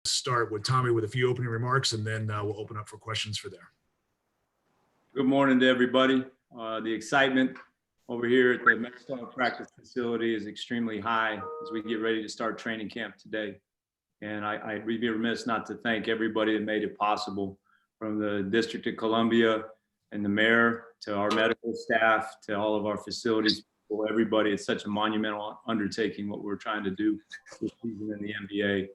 start with Tommy with a few opening remarks, and then we'll open up for questions for there. Good morning to everybody. The excitement over here at the MedStar practice facility is extremely high as we get ready to start training camp today. And I'd be remiss not to thank everybody that made it possible, from the District of Columbia and the mayor to our medical staff to all of our facilities people, everybody. It's such a monumental undertaking what we're trying to do this season in the NBA.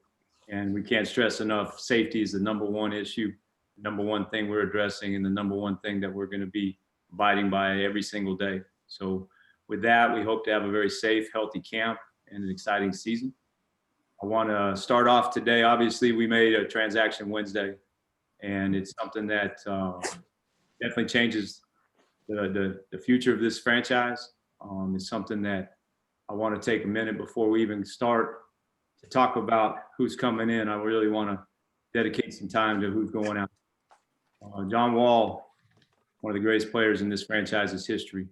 And we can't stress enough, safety is the number one issue, number one thing we're addressing, and the number one thing that we're going to be abiding by every single day. So with that, we hope to have a very safe, healthy camp and an exciting season. I want to start off today. Obviously, we made a transaction Wednesday, and it's something that definitely changes the future of this franchise. It's something that I want to take a minute before we even start to talk about who's coming in. I really want to dedicate some time to who's going out. John Wall, one of the greatest players in this franchise's history,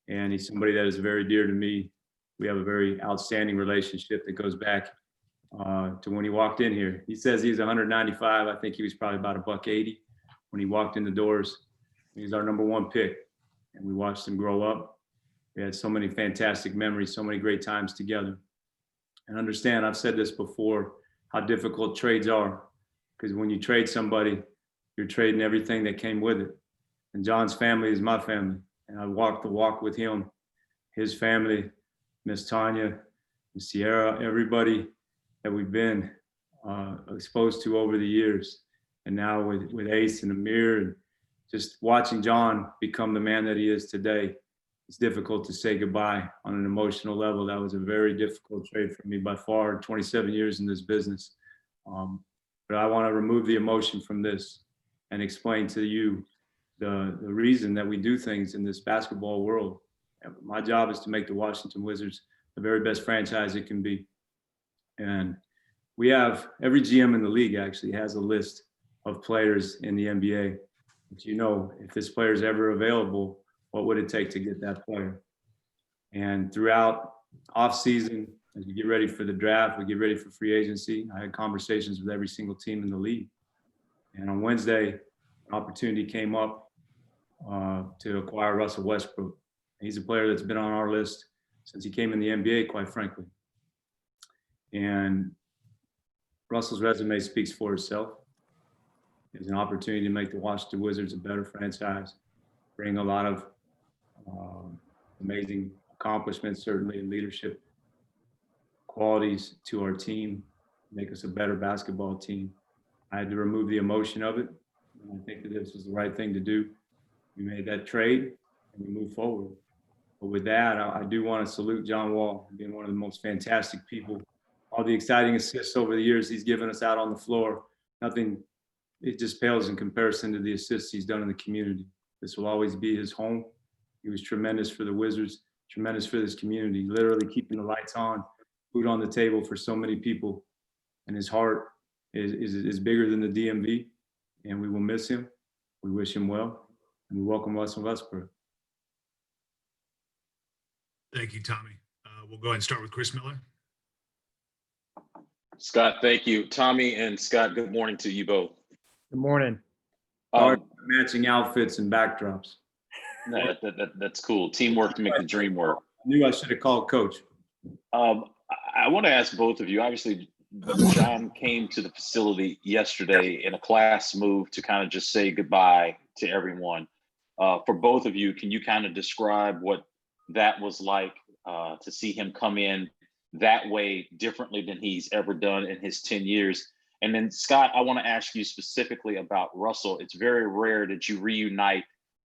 and he's somebody that is very dear to me. We have a very outstanding relationship that goes back to when he walked in here. He says he's 195. I think he was probably about $180 when he walked in the doors. He's our number one pick, and we watched him grow up. We had so many fantastic memories, so many great times together. And understand, I've said this before, how difficult trades are, because when you trade somebody, you're trading everything that came with it. And John's family is my family, and I walked the walk with him, his family, Miss Tanya, Miss Sierra, everybody that we've been exposed to over the years. And now with Ace and Amir, and just watching John become the man that he is today, it's difficult to say goodbye on an emotional level. That was a very difficult trade for me by far, 27 years in this business. But I want to remove the emotion from this and explain to you the reason that we do things in this basketball world. My job is to make the Washington Wizards the very best franchise it can be. And we have, every GM in the league actually has a list of players in the NBA. But you know, if this player is ever available, what would it take to get that player? And throughout off season, as we get ready for the draft, we get ready for free agency, I had conversations with every single team in the league. And on Wednesday, an opportunity came up to acquire Russell Westbrook. He's a player that's been on our list since he came in the NBA, quite frankly. And Russell's resume speaks for itself. It's an opportunity to make the Washington Wizards a better franchise, bring a lot of amazing accomplishments, certainly in leadership qualities to our team, make us a better basketball team. I had to remove the emotion of it. And I think that this was the right thing to do. We made that trade and we moved forward. But with that, I do want to salute John Wall, being one of the most fantastic people. All the exciting assists over the years he's given us out on the floor, nothing, it just pales in comparison to the assists he's done in the community. This will always be his home. He was tremendous for the Wizards, tremendous for this community, literally keeping the lights on, food on the table for so many people. And his heart is bigger than the DMV, and we will miss him. We wish him well, and we welcome Russell Westbrook. Thank you, Tommy. We'll go ahead and start with Chris Miller. Scott, thank you. Tommy and Scott, good morning to you both. Good morning. Matching outfits and backdrops. No, that's cool. Teamwork to make the dream work. I knew I should have called Coach. I want to ask both of you. Obviously, John came to the facility yesterday in a class move to kind of just say goodbye to everyone. For both of you, can you kind of describe what that was like to see him come in that way, differently than he's ever done in his 10 years? And then Scott, I want to ask you specifically about Russell. It's very rare that you reunite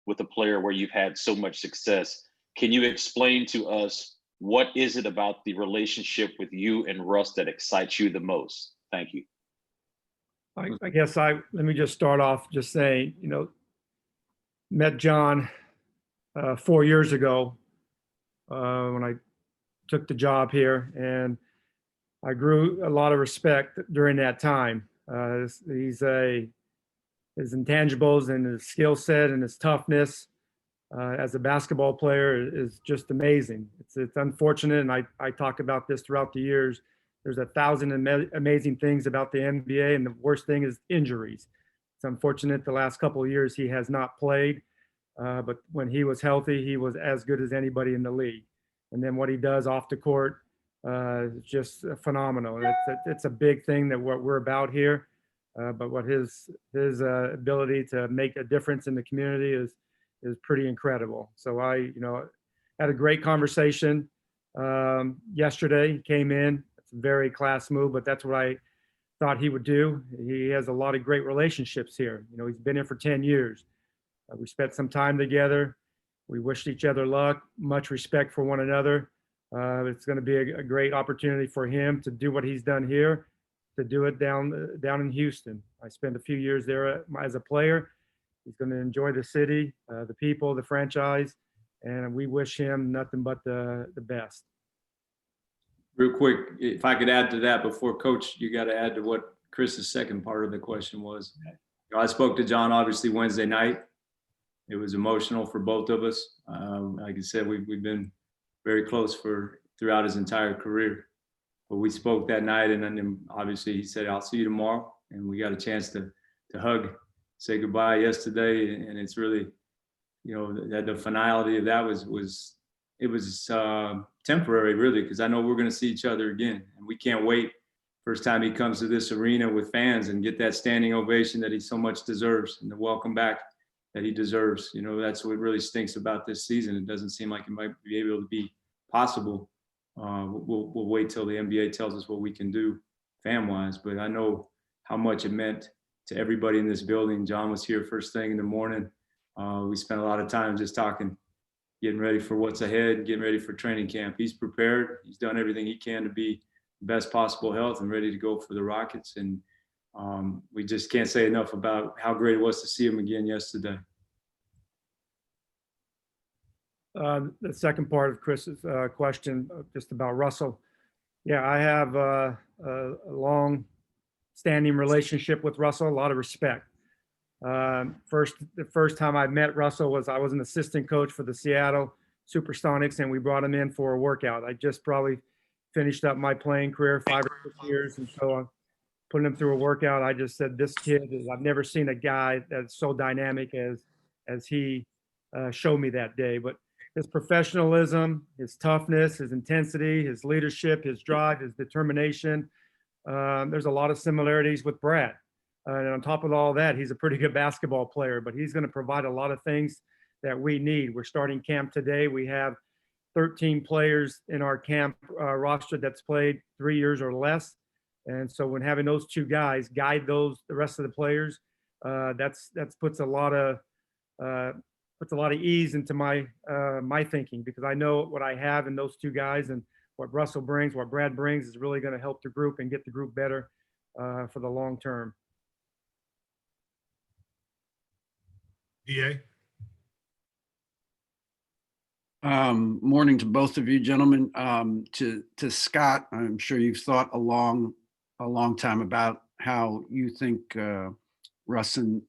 with a player where you've had so much success. Can you explain to us what is it about the relationship with you and Russ that excites you the most? Thank you. I guess let me just start off just saying, met John 4 years ago when I took the job here, and I grew a lot of respect during that time. His intangibles and his skill set and his toughness as a basketball player is just amazing. It's unfortunate, and I talk about this throughout the years, there's 1,000 amazing things about the NBA, and the worst thing is injuries. It's unfortunate the last couple of years he has not played, but when he was healthy, he was as good as anybody in the league. And then what he does off the court, just phenomenal. It's a big thing that what we're about here. But what his ability to make a difference in the community is pretty incredible. So I had a great conversation yesterday. He came in. It's a very class move, but that's what I thought he would do. He has a lot of great relationships here. He's been here for 10 years. We spent some time together. We wished each other luck, much respect for one another. It's going to be a great opportunity for him to do what he's done here, to do it down in Houston. I spent a few years there as a player. He's going to enjoy the city, the people, the franchise, and we wish him nothing but the best. Real quick, if I could add to that before Coach, you got to add to what Chris's second part of the question was. I spoke to John obviously Wednesday night. It was emotional for both of us. Like I said, we've been very close throughout his entire career. But we spoke that night, and then obviously he said, "I'll see you tomorrow." And we got a chance to hug, say goodbye yesterday. And it's really, that the finality of that was temporary, really, because I know we're going to see each other again, and we can't wait. First time he comes to this arena with fans and get that standing ovation that he so much deserves, and the welcome back that he deserves. That's what really stinks about this season. It doesn't seem like it might be able to be possible. We'll wait till the NBA tells us what we can do fan-wise, but I know how much it meant to everybody in this building. John was here first thing in the morning. We spent a lot of time just talking, getting ready for what's ahead, getting ready for training camp. He's prepared. He's done everything he can to be the best possible health and ready to go for the Rockets. And we just can't say enough about how great it was to see him again yesterday. The second part of Chris's question, just about Russell. Yeah, I have a long-standing relationship with Russell, a lot of respect. The first time I met Russell I was an assistant coach for the Seattle Supersonics, and we brought him in for a workout. I just probably finished up my playing career 5 or 6 years, and so I'm putting him through a workout. I just said, this kid I've never seen a guy that's so dynamic as he showed me that day. But his professionalism, his toughness, his intensity, his leadership, his drive, his determination. There's a lot of similarities with Brad. And on top of all that, he's a pretty good basketball player, but he's going to provide a lot of things that we need. We're starting camp today. We have 13 players in our camp roster that's played 3 years or less. And so when having those two guys guide the rest of the players, that's puts a lot of ease into my thinking, because I know what I have in those two guys, and what Russell brings, what Brad brings is really going to help the group and get the group better for the long term. DA? Morning to both of you, gentlemen. To Scott, I'm sure you've thought a long time about how you think Russ and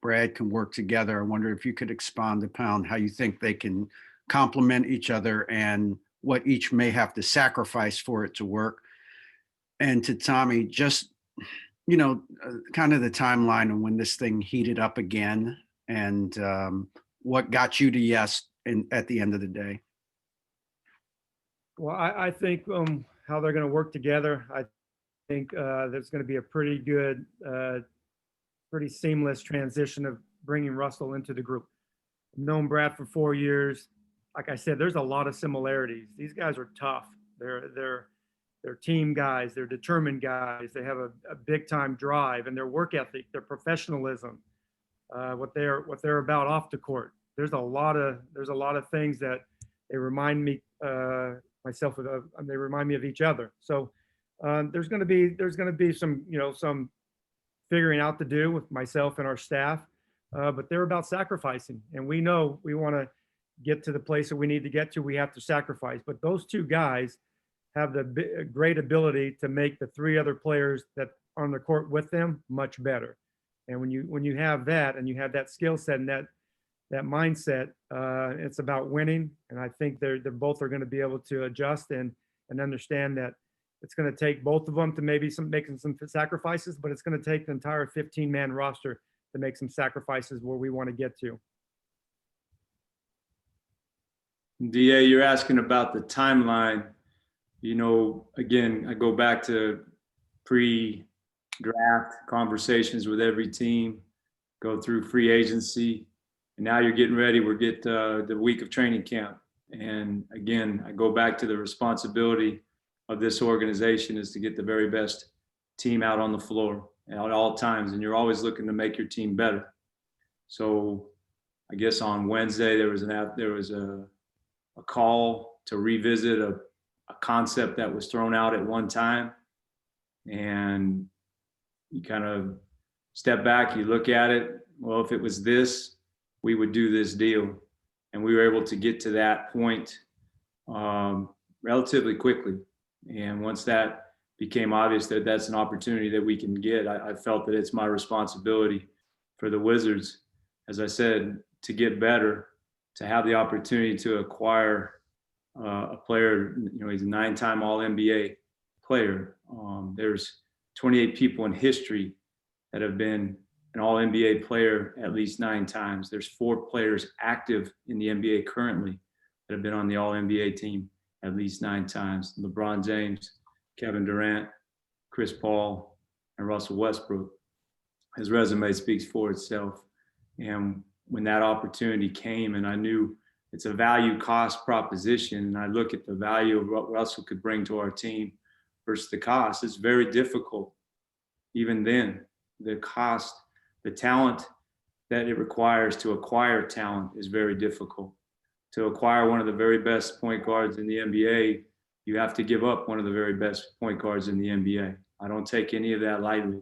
Brad can work together. I wonder if you could expand upon how you think they can complement each other and what each may have to sacrifice for it to work. And to Tommy, just, kind of the timeline of when this thing heated up again, and what got you to yes at the end of the day. Well, I think how they're going to work together, I think there's going to be a pretty good, pretty seamless transition of bringing Russell into the group. I've known Brad for 4 years. Like I said, there's a lot of similarities. These guys are tough. They're team guys. They're determined guys. They have a big time drive, and their work ethic, their professionalism, what they're about off the court. There's a lot of things that they remind me myself of. They remind me of each other. So there's going to be some figuring out to do with myself and our staff, but they're about sacrificing, and we know we want to get to the place that we need to get to. We have to sacrifice, but those two guys have the great ability to make the three other players that are on the court with them much better. And when you have that, and you have that skill set and that mindset, it's about winning. And I think they're both are going to be able to adjust and understand that It's going to take both of them to maybe making some sacrifices, but it's going to take the entire 15-man roster to make some sacrifices where we want to get to. DA, you're asking about the timeline. You know, again, I go back to pre-draft conversations with every team, go through free agency, and now you're getting ready. We're the week of training camp. And again, I go back to the responsibility of this organization is to get the very best team out on the floor at all times. And you're always looking to make your team better. So I guess on Wednesday, there was a call to revisit a concept that was thrown out at one time. And you kind of step back, you look at it. Well, if it was this, we would do this deal. And we were able to get to that point relatively quickly. And once that became obvious that that's an opportunity that we can get, I felt that it's my responsibility for the Wizards, as I said, to get better, to have the opportunity to acquire a player. You know, he's a 9-time All-NBA player. There's 28 people in history that have been an All-NBA player at least 9 times. There's 4 players active in the NBA currently that have been on the All-NBA team at least 9 times. LeBron James, Kevin Durant, Chris Paul, and Russell Westbrook. His resume speaks for itself. And when that opportunity came, and I knew it's a value cost proposition, and I look at the value of what Russell could bring to our team versus the cost, it's very difficult. Even then, the cost, the talent that it requires to acquire talent is very difficult. To acquire one of the very best point guards in the NBA, you have to give up one of the very best point guards in the NBA. I don't take any of that lightly.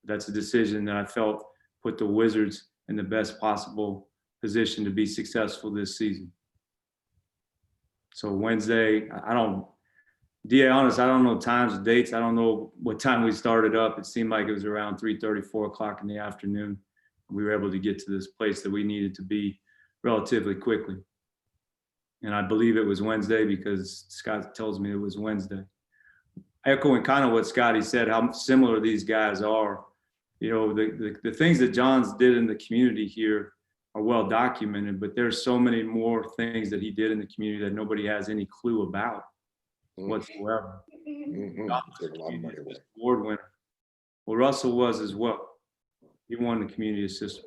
That's a decision that I felt put the Wizards in the best possible position to be successful this season. So Wednesday, DA, honest, I don't know times, dates. I don't know what time we started up. It seemed like it was around 3:30, 4 o'clock in the afternoon. We were able to get to this place that we needed to be relatively quickly. And I believe it was Wednesday because Scott tells me it was Wednesday. Echoing kind of what Scotty said, how similar these guys are. You know, the things that John's did in the community here are well documented, but there's so many more things that he did in the community that nobody has any clue about whatsoever. Award winner. Well, Russell was as well. He won the community assist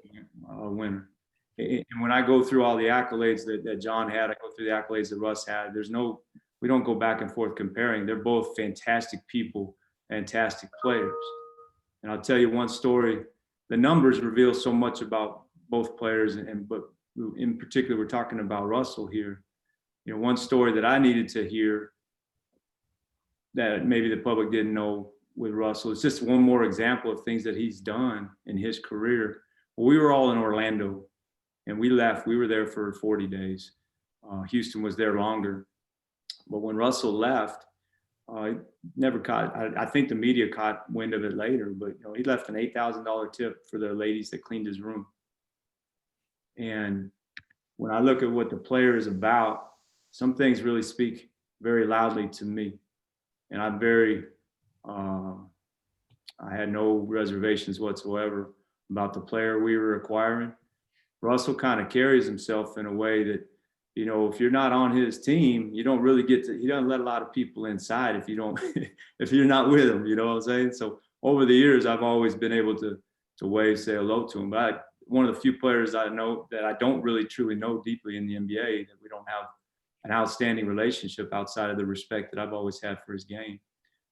winner. And when I go through all the accolades that John had, I go through the accolades that Russ had. We don't go back and forth comparing. They're both fantastic people, fantastic players. And I'll tell you one story. The numbers reveal so much about both players, but in particular, we're talking about Russell here. You know, one story that I needed to hear that maybe the public didn't know with Russell. It's just one more example of things that he's done in his career. Well, we were all in Orlando. And we left. We were there for 40 days. Houston was there longer. But when Russell left, never caught. I think the media caught wind of it later. But you know, he left an $8,000 tip for the ladies that cleaned his room. And when I look at what the player is about, some things really speak very loudly to me. And I'm very. I had no reservations whatsoever about the player we were acquiring. Russell kind of carries himself in a way that, you know, if you're not on his team, you don't really he doesn't let a lot of people inside if if you're not with him, you know what I'm saying? So over the years, I've always been able to say hello to him. But one of the few players I know that I don't really truly know deeply in the NBA, that we don't have an outstanding relationship outside of the respect that I've always had for his game.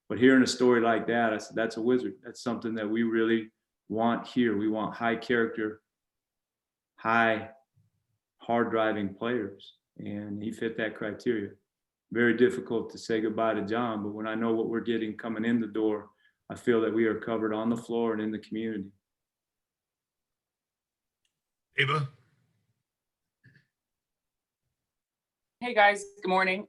But hearing a story like that, I said, that's a Wizard. That's something that we really want here. We want high character, high, hard-driving players, and he fit that criteria. Very difficult to say goodbye to John, but when I know what we're getting coming in the door, I feel that we are covered on the floor and in the community. Ava? Hey guys, good morning.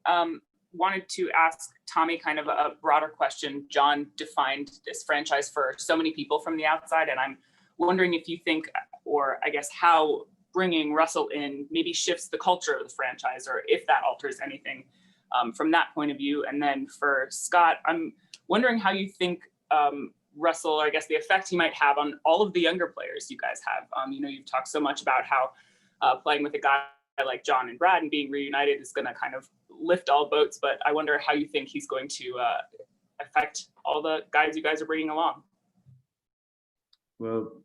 Wanted to ask Tommy kind of a broader question. John defined this franchise for so many people from the outside, and I'm wondering if you think, or I guess how bringing Russell in maybe shifts the culture of the franchise, or if that alters anything from that point of view. And then for Scott, I'm wondering how you think Russell, or I guess the effect he might have on all of the younger players you guys have. You've talked so much about how playing with a guy like John and Brad and being reunited is going to kind of lift all boats, but I wonder how you think he's going to affect all the guys you guys are bringing along. Well,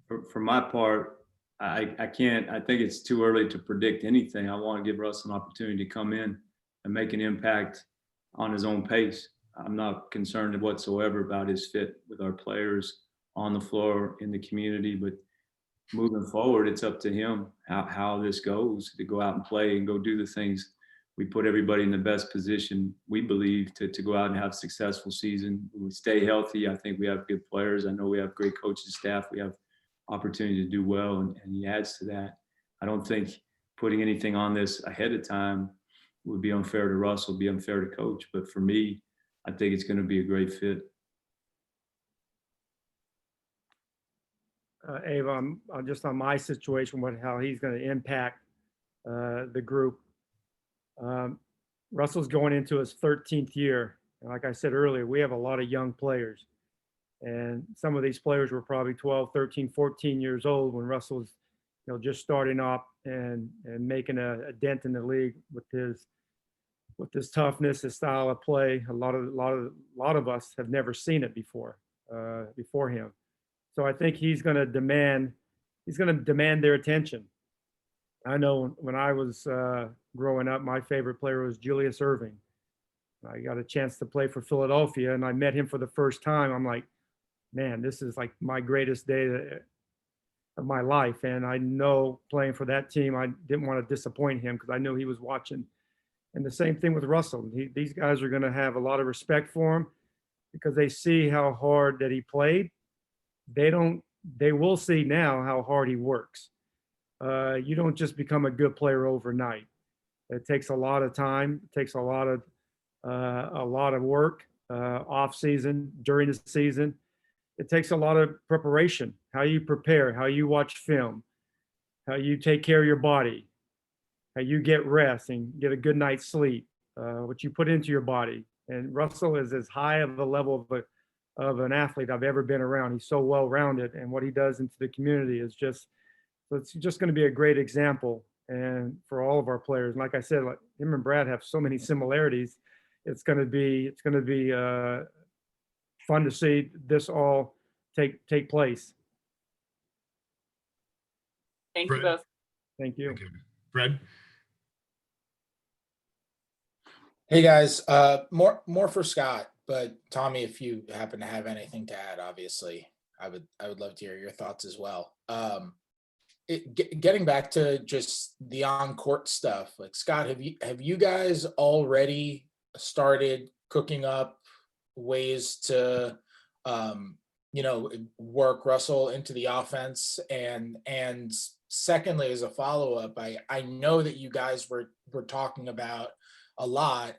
for my part, I think it's too early to predict anything. I want to give Russ an opportunity to come in and make an impact on his own pace. I'm not concerned whatsoever about his fit with our players on the floor, in the community, but moving forward, it's up to him how this goes, to go out and play and go do the things. We put everybody in the best position, we believe, to go out and have a successful season. We stay healthy. I think we have good players. I know we have great coaching staff. We have opportunity to do well, and he adds to that. I don't think putting anything on this ahead of time would be unfair to Russell, be unfair to coach. But for me, I think it's going to be a great fit. Ava, just on my situation, how he's going to impact the group. Russell's going into his 13th year. And like I said earlier, we have a lot of young players. And some of these players were probably 12, 13, 14 years old when Russell was just starting up and making a dent in the league with his toughness, his style of play. A lot of us have never seen it before him. So I think he's going to demand their attention. I know when I was growing up, my favorite player was Julius Erving. I got a chance to play for Philadelphia, and I met him for the first time. I'm like, man, this is like my greatest day of my life. And I know playing for that team, I didn't want to disappoint him because I knew he was watching. And the same thing with Russell. These guys are going to have a lot of respect for him because they see how hard that he played. They will see now how hard he works. You don't just become a good player overnight. It takes a lot of time. It takes a lot of work off season, during the season. It takes a lot of preparation, how you prepare, how you watch film, how you take care of your body, how you get rest and get a good night's sleep, what you put into your body. And Russell is as high of a level of an athlete I've ever been around. He's so well-rounded, and what he does into the community is just, so it's just going to be a great example and for all of our players. And like I said, like him and Brad have so many similarities. It's going to be fun to see this all take place. Thank you both. Thank you. Thank you. Fred? Hey guys, more for Scott, but Tommy, if you happen to have anything to add, obviously, I would love to hear your thoughts as well. Getting back to just the on-court stuff, like Scott, have you guys already started cooking up ways to work Russell into the offense? And secondly, as a follow-up, I know that you guys were talking about a lot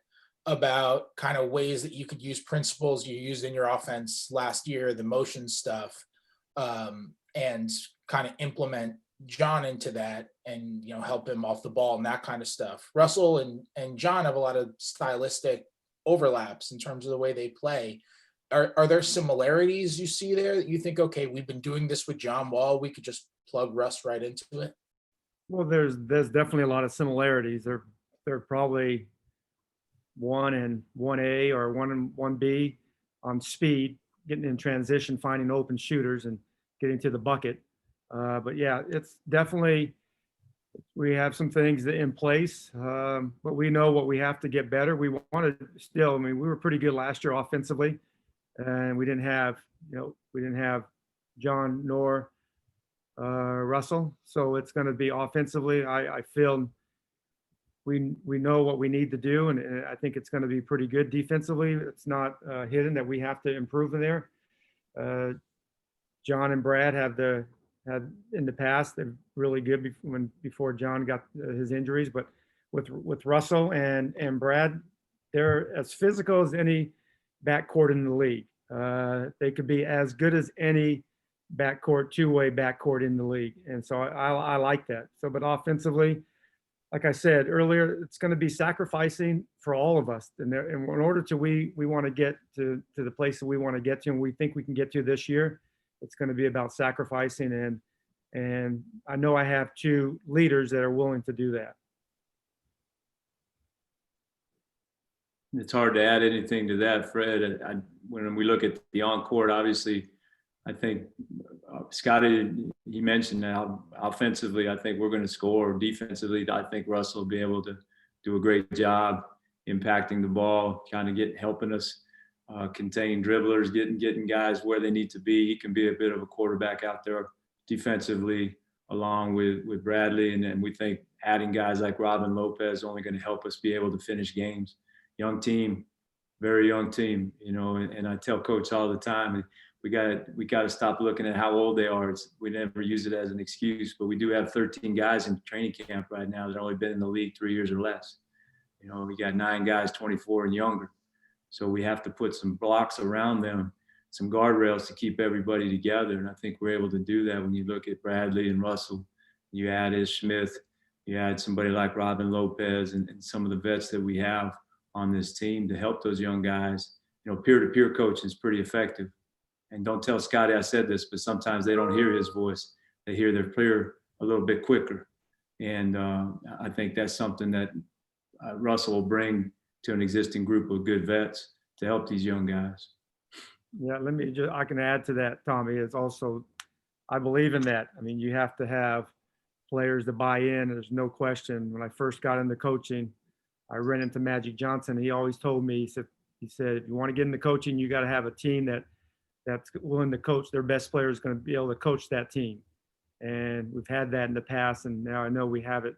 about kind of ways that you could use principles you used in your offense last year, the motion stuff, and kind of implement John into that and, help him off the ball and that kind of stuff. Russell and John have a lot of stylistic overlaps in terms of the way they play. Are there similarities you see there that you think, okay, we've been doing this with John Wall, we could just plug Russ right into it? Well, there's definitely a lot of similarities. They're probably 1 and 1A or 1 and 1B on speed, getting in transition, finding open shooters and getting to the bucket. But yeah, it's definitely, we have some things in place, but we know what we have to get better. We want to still, we were pretty good last year offensively, and we didn't have John nor Russell. So it's going to be offensively. I feel we know what we need to do, and I think it's going to be pretty good defensively. It's not hidden that we have to improve in there. John and Brad had in the past, they're really good before John got his injuries, but with Russell and Brad, they're as physical as any backcourt in the league. They could be as good as any backcourt, two-way backcourt in the league. And so I like that. So, but offensively, like I said earlier, it's going to be sacrificing for all of us. And in order to we want to get to the place that we want to get to, and we think we can get to this year, it's going to be about sacrificing. And I know I have two leaders that are willing to do that. It's hard to add anything to that, Fred. When we look at the on-court, obviously, I think Scotty, he mentioned how offensively, I think we're going to score. Defensively, I think Russell will be able to do a great job impacting the ball, kind of helping us contain dribblers, getting guys where they need to be. He can be a bit of a quarterback out there defensively, along with Bradley. And then we think adding guys like Robin Lopez only going to help us be able to finish games. Young team, very young team, you know, and I tell Coach all the time, we got to stop looking at how old they are. We never use it as an excuse, but we do have 13 guys in training camp right now that have only been in the league 3 years or less. You know, we got 9 guys 24 and younger. So we have to put some blocks around them, some guardrails to keep everybody together. And I think we're able to do that when you look at Bradley and Russell. You add Ish Smith, you add somebody like Robin Lopez and some of the vets that we have on this team to help those young guys. You know, peer-to-peer coaching is pretty effective. And don't tell Scotty I said this, but sometimes they don't hear his voice. They hear their player a little bit quicker. And I think that's something that Russell will bring to an existing group of good vets to help these young guys. Yeah, I can add to that, Tommy. It's also, I believe in that. I mean, you have to have players to buy in. There's no question. When I first got into coaching, I ran into Magic Johnson. He always told me, he said, if you want to get into coaching, you got to have a team that's willing to coach. Their best player is going to be able to coach that team. And we've had that in the past, and now I know we have it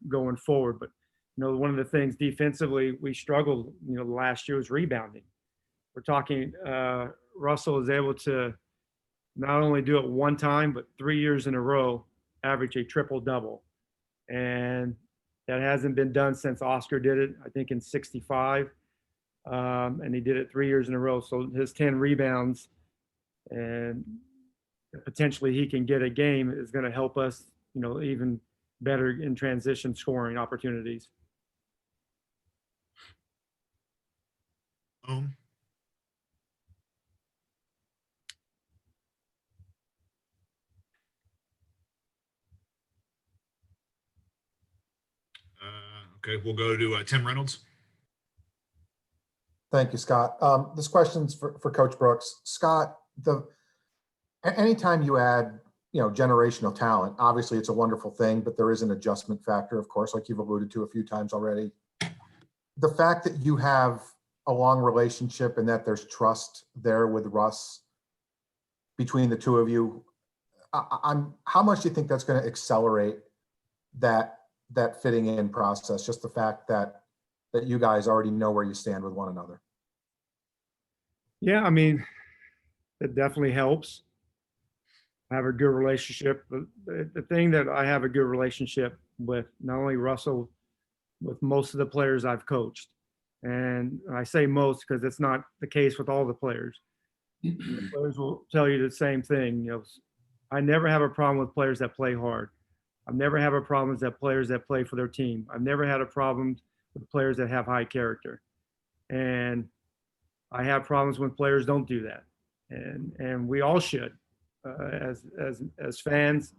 going forward. But, you know, one of the things defensively we struggled, you know, last year was rebounding. We're talking Russell is able to not only do it one time, but 3 years in a row, average a triple-double. And that hasn't been done since Oscar did it, I think in '65. And he did it 3 years in a row. So his 10 rebounds and potentially he can get a game is going to help us, you know, even better in transition scoring opportunities. Okay, we'll go to Tim Reynolds. Thank you, Scott. This question's for Coach Brooks. Scott, anytime you add, you know, generational talent, obviously it's a wonderful thing, but there is an adjustment factor, of course, like you've alluded to a few times already. The fact that you have a long relationship and that there's trust there with Russ between the two of you, how much do you think that's going to accelerate that fitting in process? Just the fact that you guys already know where you stand with one another. Yeah, I mean, it definitely helps. I have a good relationship. The thing that I have a good relationship with, not only Russell, with most of the players I've coached. And I say most because it's not the case with all the players. The players will tell you the same thing. You know, I never have a problem with players that play hard. I've never had a problem with players that play for their team. I've never had a problem with players that have high character. And I have problems when players don't do that. And we all should, as fans,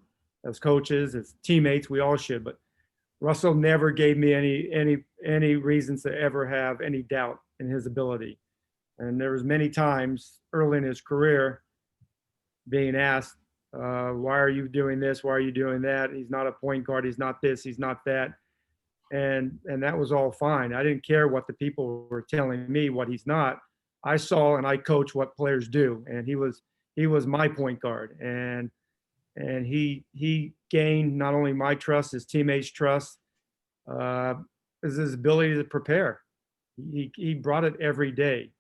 as coaches, as teammates, we all should. But Russell never gave me any reasons to ever have any doubt in his ability. And there was many times early in his career being asked, why are you doing this? Why are you doing that? He's not a point guard. He's not this. He's not that. And that was all fine. I didn't care what the people were telling me what he's not. I saw and I coach what players do. And he was my point guard. And he gained not only my trust, his teammates' trust, is his ability to prepare. He brought it every day.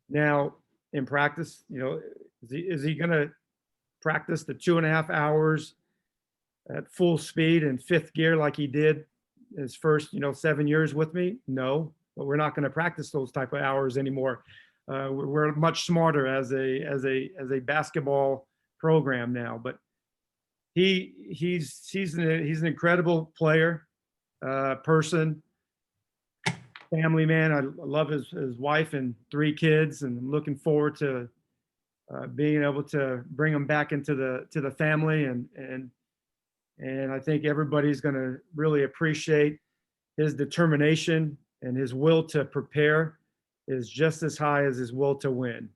Now in practice, you know, is he going to practice the 2.5 hours at full speed in fifth gear like he did his first, 7 years with me? No, but we're not going to practice those type of hours anymore. We're much smarter as a basketball program now. But he's an incredible player. person, family man. I love his wife and 3 kids, and I'm looking forward to being able to bring them back into the family. And I think everybody's going to really appreciate his determination, and his will to prepare is just as high as his will to win.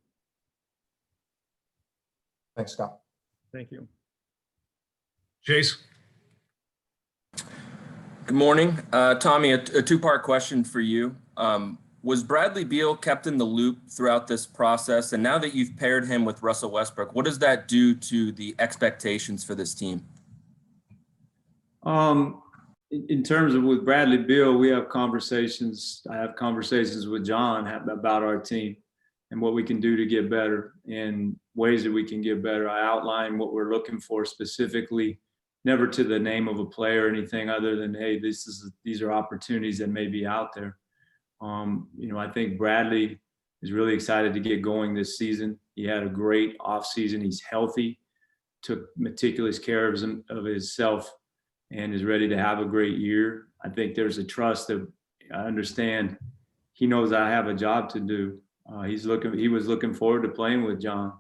Thanks, Scott. Thank you. Chase? Good morning. Tommy, a two-part question for you. Was Bradley Beal kept in the loop throughout this process? And now that you've paired him with Russell Westbrook, what does that do to the expectations for this team? In terms of with Bradley Beal, we have conversations. I have conversations with John about our team and what we can do to get better and ways that we can get better. I outline what we're looking for specifically, never to the name of a player or anything other than, hey, these are opportunities that may be out there. I think Bradley is really excited to get going this season. He had a great offseason. He's healthy, took meticulous care of himself, and is ready to have a great year. I think there's a trust that I understand. He knows I have a job to do. He was looking forward to playing with John.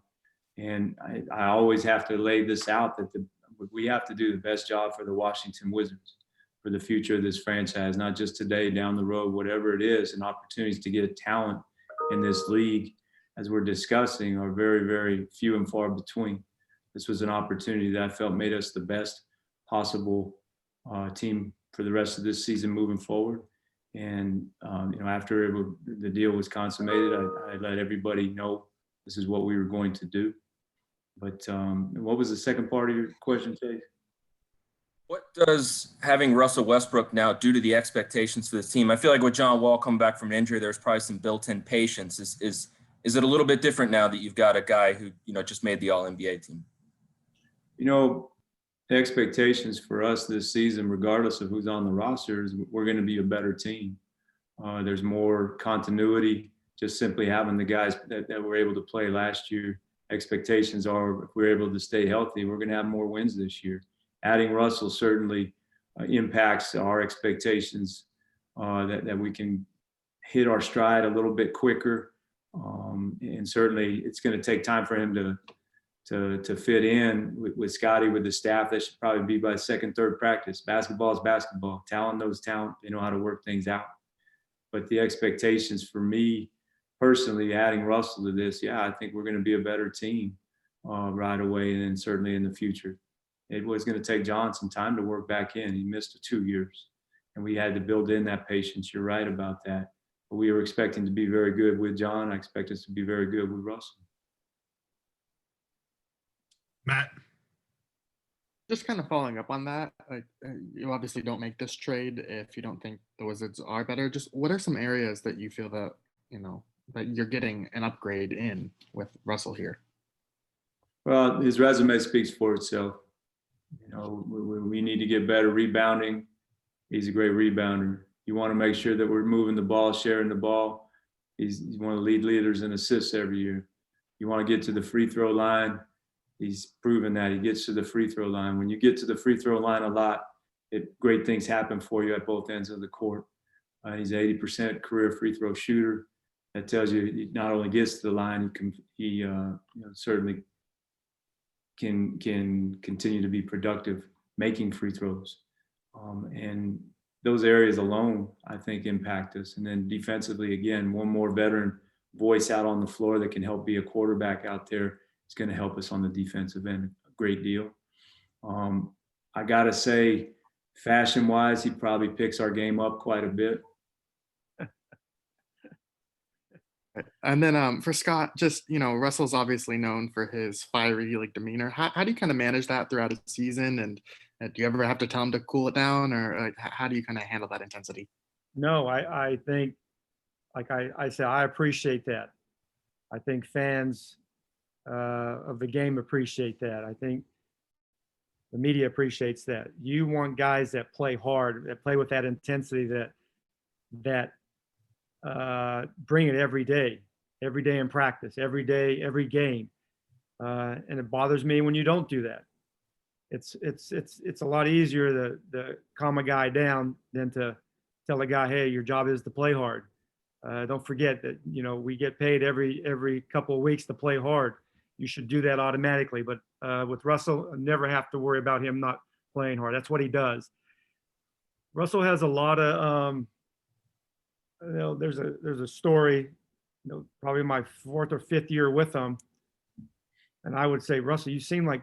And I always have to lay this out that we have to do the best job for the Washington Wizards, for the future of this franchise, not just today, down the road, whatever it is, and opportunities to get talent in this league, as we're discussing, are very, very few and far between. This was an opportunity that I felt made us the best possible team for the rest of this season moving forward. And, after the deal was consummated, I let everybody know this is what we were going to do. But what was the second part of your question, Chase? What does having Russell Westbrook now do to the expectations for this team? I feel like with John Wall coming back from an injury, there's probably some built-in patience. Is it a little bit different now that you've got a guy who, just made the All-NBA team? The expectations for us this season, regardless of who's on the roster, is we're going to be a better team. There's more continuity, just simply having the guys that were able to play last year. Expectations are, if we're able to stay healthy, we're going to have more wins this year. Adding Russell certainly impacts our expectations that we can hit our stride a little bit quicker. And certainly it's going to take time for him to fit in with Scotty, with the staff. That should probably be by second, third practice. Basketball is basketball. Talent knows talent. They know how to work things out. But the expectations for me personally, adding Russell to this, I think we're going to be a better team right away, and then certainly in the future. It was going to take John some time to work back in. He missed 2 years, and we had to build in that patience. You're right about that. But we were expecting to be very good with John. I expect us to be very good with Russell. Matt? Just kind of following up on that, you obviously don't make this trade if you don't think the Wizards are better. Just what are some areas that you feel that, that you're getting an upgrade in with Russell here? Well, his resume speaks for itself. We need to get better rebounding. He's a great rebounder. You want to make sure that we're moving the ball, sharing the ball. He's one of the lead leaders in assists every year. You want to get to the free throw line. He's proven that he gets to the free throw line. When you get to the free throw line a lot, great things happen for you at both ends of the court. He's an 80% career free throw shooter. That tells you he not only gets to the line, he certainly can continue to be productive making free throws. And those areas alone, I think, impact us. And then defensively, again, one more veteran voice out on the floor that can help be a quarterback out there. It's going to help us on the defensive end a great deal. I got to say, fashion-wise, he probably picks our game up quite a bit. And then for Scott, just, Russell's obviously known for his fiery demeanor. How do you kind of manage that throughout a season? And do you ever have to tell him to cool it down, or how do you kind of handle that intensity? No, I think, like I said, I appreciate that. I think fans of the game appreciate that. I think the media appreciates that. You want guys that play hard, that play with that intensity, that bring it every day in practice, every day, every game. And it bothers me when you don't do that. it's a lot easier to calm a guy down than to tell a guy, hey, your job is to play hard. Don't forget that, we get paid every couple of weeks to play hard. You should do that automatically. But with Russell, I never have to worry about him not playing hard. That's what he does. Russell has a lot of, there's a story, probably my 4th or 5th year with him. And I would say, Russell, you seem like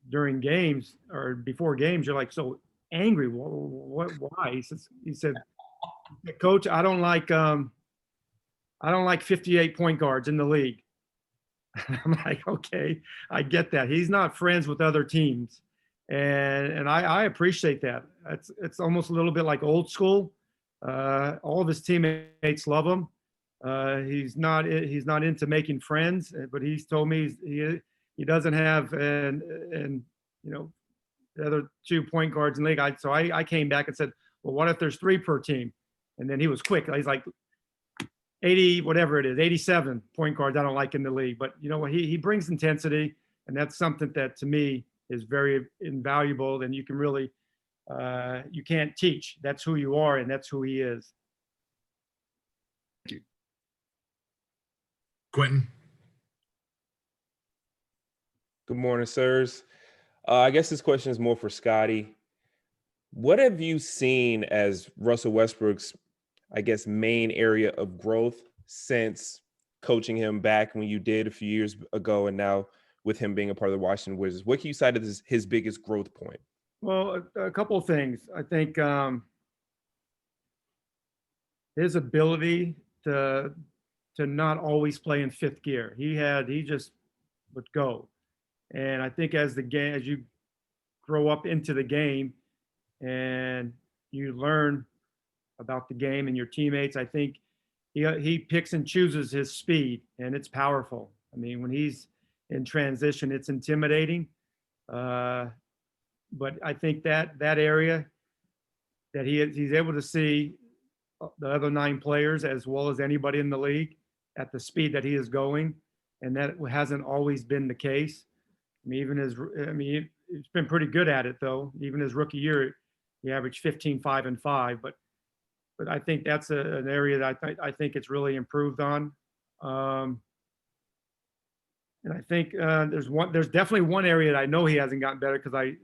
during games or before games, you're like so angry. What why? He said, Coach, I don't like 58 point guards in the league. I'm like, okay, I get that. He's not friends with other teams. And I appreciate that. It's almost a little bit like old school. All of his teammates love him. He's not into making friends, but he's told me he doesn't have the other 2 point guards in the league. So I came back and said, well, what if there's 3 per team? And then he was quick. He's like 80, whatever it is, 87 point guards I don't like in the league. But you know what? He brings intensity, and that's something that to me is very invaluable. And you can really, you can't teach. That's who you are, and that's who he is. Thank you. Quentin. Good morning, sirs. I guess this question is more for Scotty. What have you seen as Russell Westbrook's, I guess, main area of growth since coaching him back when you did a few years ago, and now with him being a part of the Washington Wizards? What can you cite as his biggest growth point? Well, a couple of things. I think his ability to not always play in 5th gear. He just would go. And I think as you grow up into the game and you learn about the game and your teammates, I think he picks and chooses his speed, and it's powerful. I mean, when he's in transition, it's intimidating. But I think that area that he's able to see the other 9 players as well as anybody in the league at the speed that he is going, and that hasn't always been the case. I mean, he's been pretty good at it though. Even his rookie year, he averaged 15, 5, and 5. But I think that's an area that I think it's really improved on. And I think there's definitely one area that I know he hasn't gotten better, because I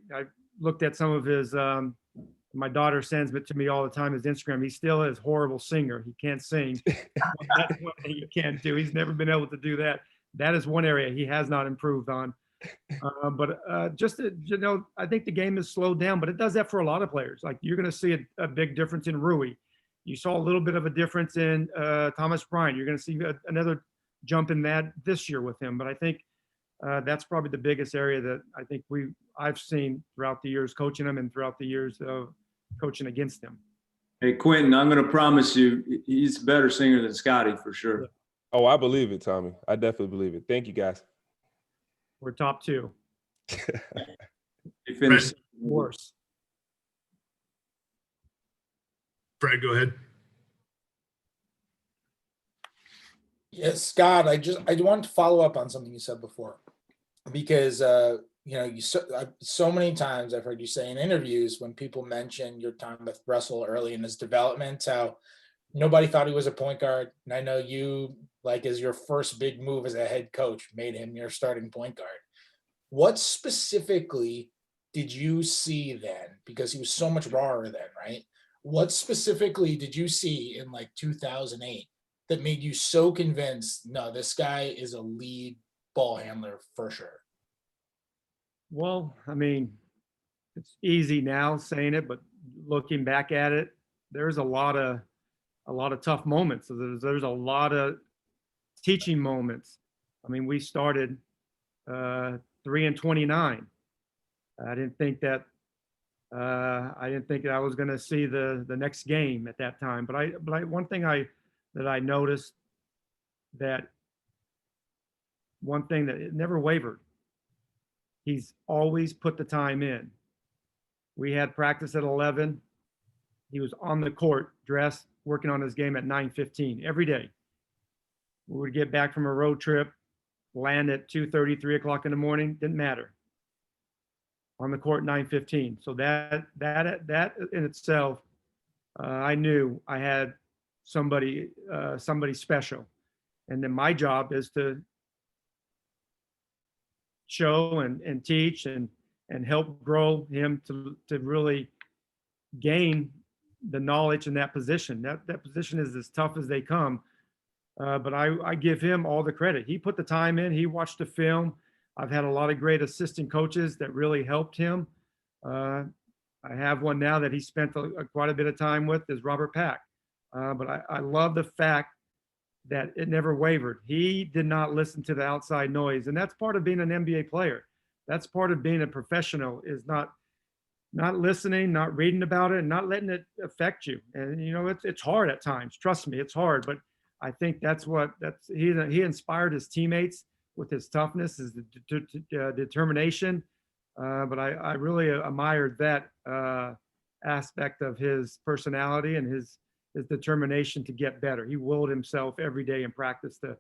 looked at some of his. My daughter sends it to me all the time, his Instagram. He still is a horrible singer. He can't sing. That's one thing you can't do. He's never been able to do that. That is one area he has not improved on. But I think the game has slowed down, but it does that for a lot of players. Like, you're going to see a big difference in Rui. You saw a little bit of a difference in Thomas Bryant. You're going to see another jump in that this year with him. But I think that's probably the biggest area that I think I've seen throughout the years coaching him and throughout the years of coaching against him. Hey, Quentin, I'm going to promise you he's a better singer than Scotty for sure. Oh, I believe it, Tommy. I definitely believe it. Thank you, guys. We're top 2. He finished Worse. Fred, go ahead. Yes, Scott, I wanted to follow up on something you said before, because so many times I've heard you say in interviews when people mention your time with Russell early in his development, how nobody thought he was a point guard. And I know you, like, as your first big move as a head coach, made him your starting point guard. What specifically did you see then? Because he was so much rawer then, right? What specifically did you see in like 2008 that made you so convinced, no, this guy is a lead ball handler for sure? Well, I mean, it's easy now saying it, but looking back at it, there's a lot of tough moments. So there's a lot of teaching moments. I mean, we started 3-29. I didn't think that I was going to see the next game at that time. But one thing that I noticed, that one thing that it never wavered. He's always put the time in. We had practice at 11. He was on the court, dressed, working on his game at 9:15 every day. We would get back from a road trip, land at 2:30, 3 o'clock in the morning, didn't matter. on the court 9:15. So that in itself, I knew I had somebody special. And then my job is to show and teach and help grow him to really gain the knowledge in that position. That position is as tough as they come. But I give him all the credit. He put the time in. He watched the film. I've had a lot of great assistant coaches that really helped him. I have one now that he spent quite a bit of time with, is Robert Pack. But I love the fact that it never wavered. He did not listen to the outside noise. And that's part of being an NBA player. That's part of being a professional, is not listening, not reading about it, and not letting it affect you. And, it's hard at times. Trust me, it's hard. But I think he inspired his teammates with his toughness, his determination. But I really admired that aspect of his personality and his determination to get better. He willed himself every day in practice to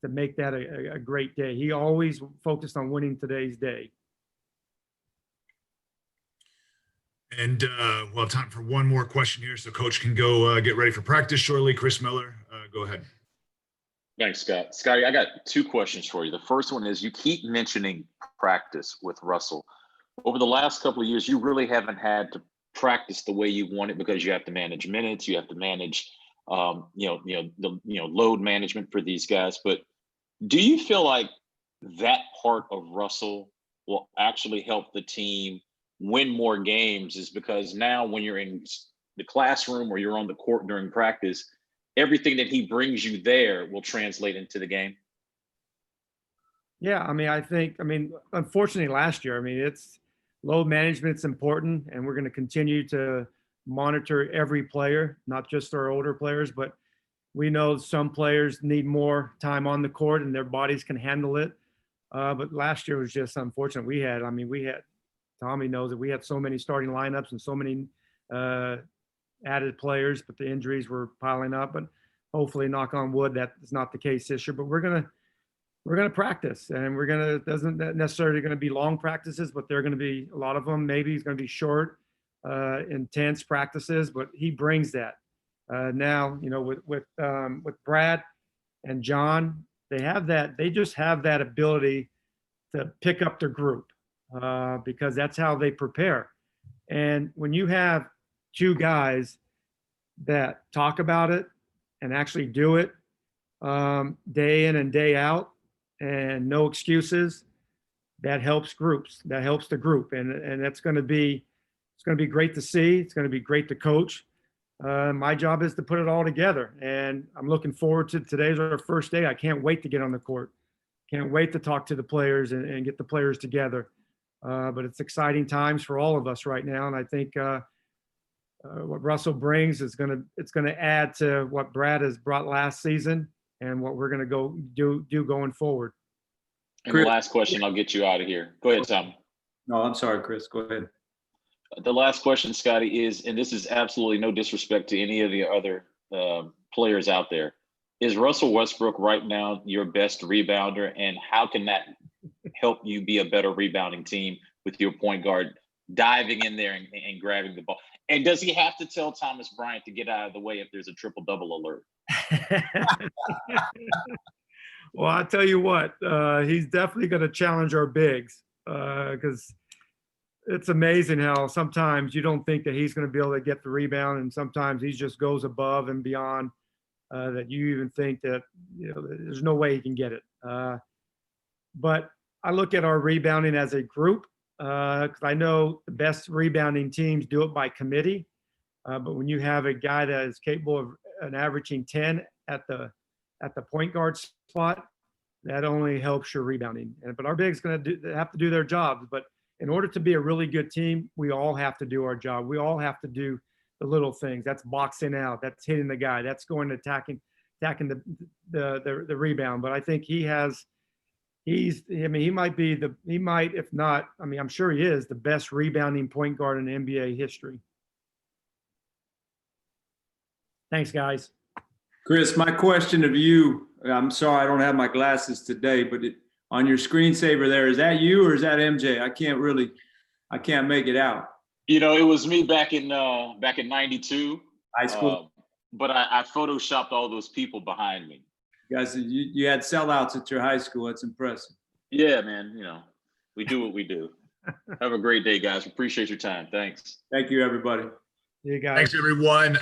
make that a great day. He always focused on winning today's day. And we'll have time for one more question here, so Coach can go get ready for practice shortly. Chris Miller, go ahead. Thanks, Scott. Scotty, I got two questions for you. The first one is, you keep mentioning practice with Russell. Over the last couple of years, you really haven't had to practice the way you want it, because you have to manage minutes, you have to manage, load management for these guys. But do you feel like that part of Russell will actually help the team win more games? Is because now when you're in the classroom or you're on the court during practice, everything that he brings you there will translate into the game? Yeah, unfortunately last year, it's load management's important, and we're going to continue to monitor every player, not just our older players, but we know some players need more time on the court and their bodies can handle it. But last year was just unfortunate. We had, Tommy knows that we had so many starting lineups and so many added players, but the injuries were piling up. But hopefully, knock on wood, that is not the case this year. But we're gonna practice, and doesn't necessarily going to be long practices, but they're going to be a lot of them. Maybe it's going to be short, intense practices, but he brings that. Now, with Brad and John, they just have that ability to pick up their group, because that's how they prepare. And when you have two guys that talk about it and actually do it day in and day out, and no excuses, that helps groups. That helps the group, and it's going to be great to see. It's going to be great to coach. My job is to put it all together, and I'm looking forward to today's our first day. I can't wait to get on the court. Can't wait to talk to the players and get the players together. But it's exciting times for all of us right now, and I think what Russell brings it's going to add to what Brad has brought last season, and what we're going to go do going forward. And the last question, I'll get you out of here. Go ahead, Tom. No, I'm sorry, Chris. Go ahead. The last question, Scotty, is, and this is absolutely no disrespect to any of the other players out there, is Russell Westbrook right now your best rebounder? And how can that help you be a better rebounding team with your point guard diving in there and grabbing the ball? And does he have to tell Thomas Bryant to get out of the way if there's a triple-double alert? Well, I tell you what, he's definitely going to challenge our bigs, because it's amazing how sometimes you don't think that he's going to be able to get the rebound, and sometimes he just goes above and beyond that you even think that there's no way he can get it. But I look at our rebounding as a group, because I know the best rebounding teams do it by committee. But when you have a guy that is capable of averaging 10 at the point guard spot, that only helps your rebounding. But our bigs going to have to do their jobs. But in order to be a really good team, we all have to do our job. We all have to do the little things. That's boxing out. That's hitting the guy. That's going to attacking the rebound. But I think he might, if not, I'm sure he is the best rebounding point guard in NBA history. Thanks, guys. Chris, my question of you, I'm sorry I don't have my glasses today, but on your screensaver there, is that you or is that MJ? I can't really. I can't make it out. You know, it was me back in '92. High school. But I photoshopped all those people behind me. You guys, you had sellouts at your high school. That's impressive. Yeah, man. You know, we do what we do. Have a great day, guys. Appreciate your time. Thanks. Thank you, everybody. You guys. Thanks, everyone.